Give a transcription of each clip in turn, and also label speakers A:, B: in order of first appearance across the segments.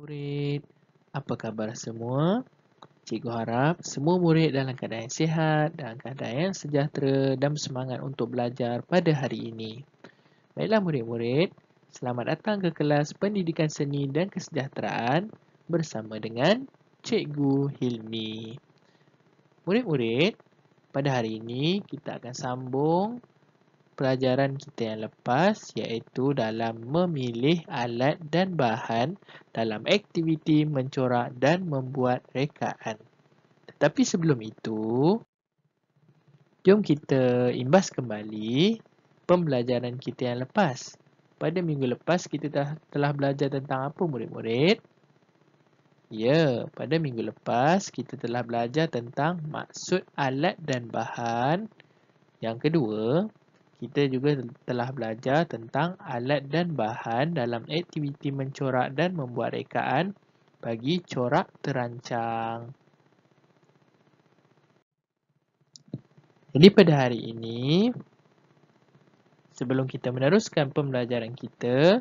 A: Murid, apa khabar semua? Cikgu harap semua murid dalam keadaan sihat, dalam keadaan yang sejahtera dan semangat untuk belajar pada hari ini. Baiklah murid-murid, selamat datang ke kelas Pendidikan Seni dan Kesejahteraan bersama dengan Cikgu Hilmi. Murid-murid, pada hari ini kita akan sambung pelajaran kita yang lepas, iaitu dalam memilih alat dan bahan dalam aktiviti mencorak dan membuat rekaan. Tetapi sebelum itu, jom kita imbas kembali pembelajaran kita yang lepas. Pada minggu lepas kita telah belajar tentang apa murid-murid? Ya, pada minggu lepas kita telah belajar tentang maksud alat dan bahan. Yang kedua, kita juga telah belajar tentang alat dan bahan dalam aktiviti mencorak dan membuat rekaan bagi corak terancang. Jadi pada hari ini, sebelum kita meneruskan pembelajaran kita,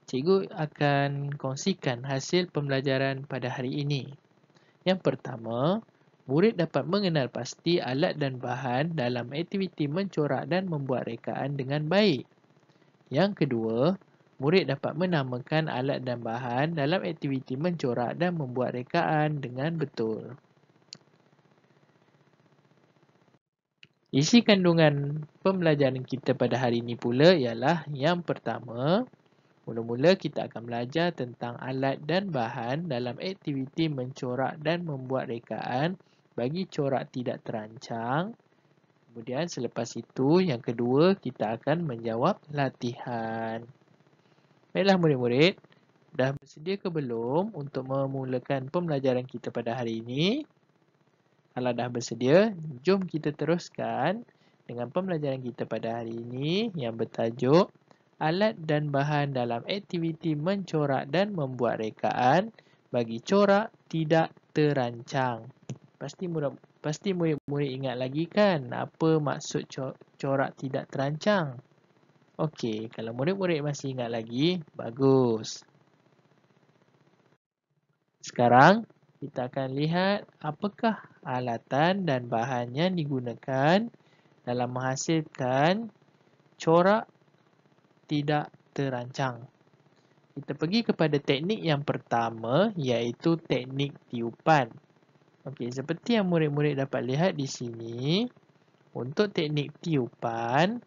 A: cikgu akan kongsikan hasil pembelajaran pada hari ini. Yang pertama, murid dapat mengenal pasti alat dan bahan dalam aktiviti mencorak dan membuat rekaan dengan baik. Yang kedua, murid dapat menamakan alat dan bahan dalam aktiviti mencorak dan membuat rekaan dengan betul. Isi kandungan pembelajaran kita pada hari ini pula ialah yang pertama, mula-mula kita akan belajar tentang alat dan bahan dalam aktiviti mencorak dan membuat rekaan bagi corak tidak terancang. Kemudian selepas itu, yang kedua, kita akan menjawab latihan. Baiklah murid-murid, dah bersedia ke belum untuk memulakan pembelajaran kita pada hari ini? Kalau dah bersedia, jom kita teruskan dengan pembelajaran kita pada hari ini yang bertajuk alat dan bahan dalam aktiviti mencorak dan membuat rekaan bagi corak tidak terancang. Pasti murid-murid ingat lagi kan apa maksud corak tidak terancang? Okey, kalau murid-murid masih ingat lagi, bagus. Sekarang kita akan lihat apakah alatan dan bahan yang digunakan dalam menghasilkan corak tidak terancang. Kita pergi kepada teknik yang pertama, iaitu teknik tiupan. Okey, seperti yang murid-murid dapat lihat di sini, untuk teknik tiupan,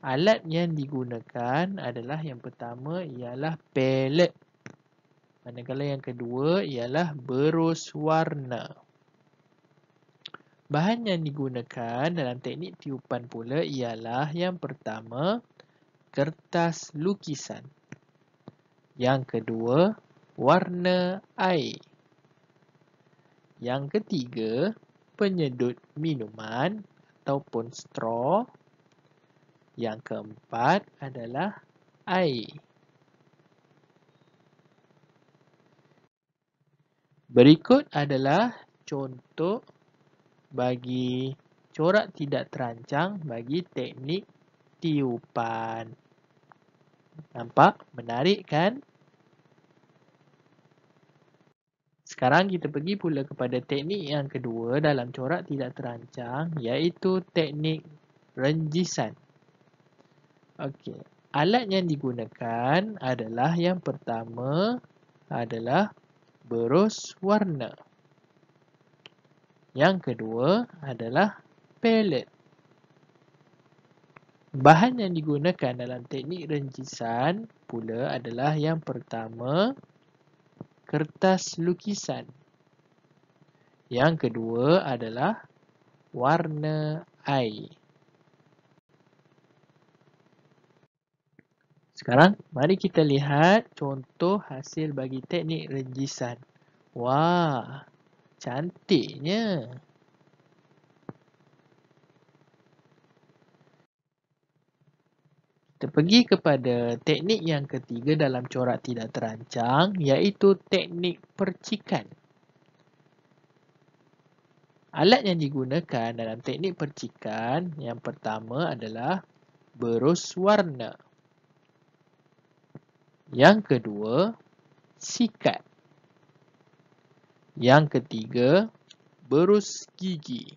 A: alat yang digunakan adalah yang pertama ialah pelet. Manakala yang kedua ialah berus warna. Bahan yang digunakan dalam teknik tiupan pula ialah yang pertama, kertas lukisan. Yang kedua, warna air. Yang ketiga, penyedut minuman ataupun straw. Yang keempat adalah air. Berikut adalah contoh bagi corak tidak terancang bagi teknik tiupan. Nampak? Menarik kan? Sekarang kita pergi pula kepada teknik yang kedua dalam corak tidak terancang, iaitu teknik renjisan. Okey, alat yang digunakan adalah yang pertama adalah berus warna. Yang kedua adalah pelet. Bahan yang digunakan dalam teknik renjisan pula adalah yang pertama, kertas lukisan. Yang kedua adalah warna air. Sekarang, mari kita lihat contoh hasil bagi teknik renjisan. Wah, cantiknya. Kita pergi kepada teknik yang ketiga dalam corak tidak terancang, iaitu teknik percikan. Alat yang digunakan dalam teknik percikan yang pertama adalah berus warna. Yang kedua, sikat. Yang ketiga, berus gigi.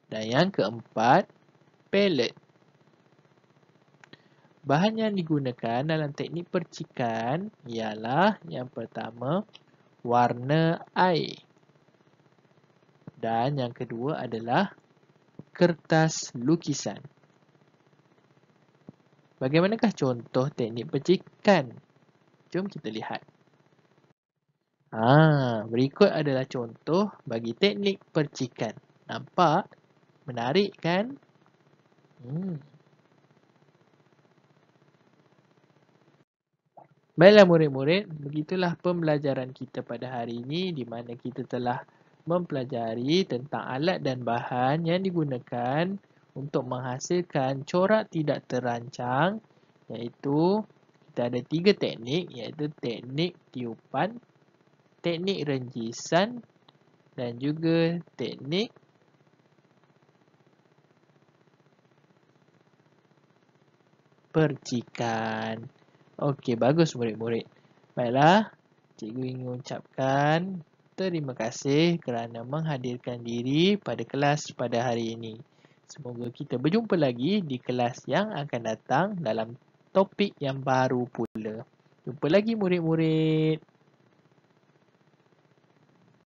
A: Dan yang keempat, pelet. Bahan yang digunakan dalam teknik percikan ialah yang pertama, warna air. Dan yang kedua adalah kertas lukisan. Bagaimanakah contoh teknik percikan? Jom kita lihat. Berikut adalah contoh bagi teknik percikan. Nampak? Menarik kan? Baiklah murid-murid, begitulah pembelajaran kita pada hari ini di mana kita telah mempelajari tentang alat dan bahan yang digunakan untuk menghasilkan corak tidak terancang, iaitu kita ada 3 teknik, iaitu teknik tiupan, teknik renjisan dan juga teknik percikan. Okey, bagus murid-murid. Baiklah, cikgu ingin mengucapkan terima kasih kerana menghadirkan diri pada kelas pada hari ini. Semoga kita berjumpa lagi di kelas yang akan datang dalam topik yang baru pula. Jumpa lagi murid-murid.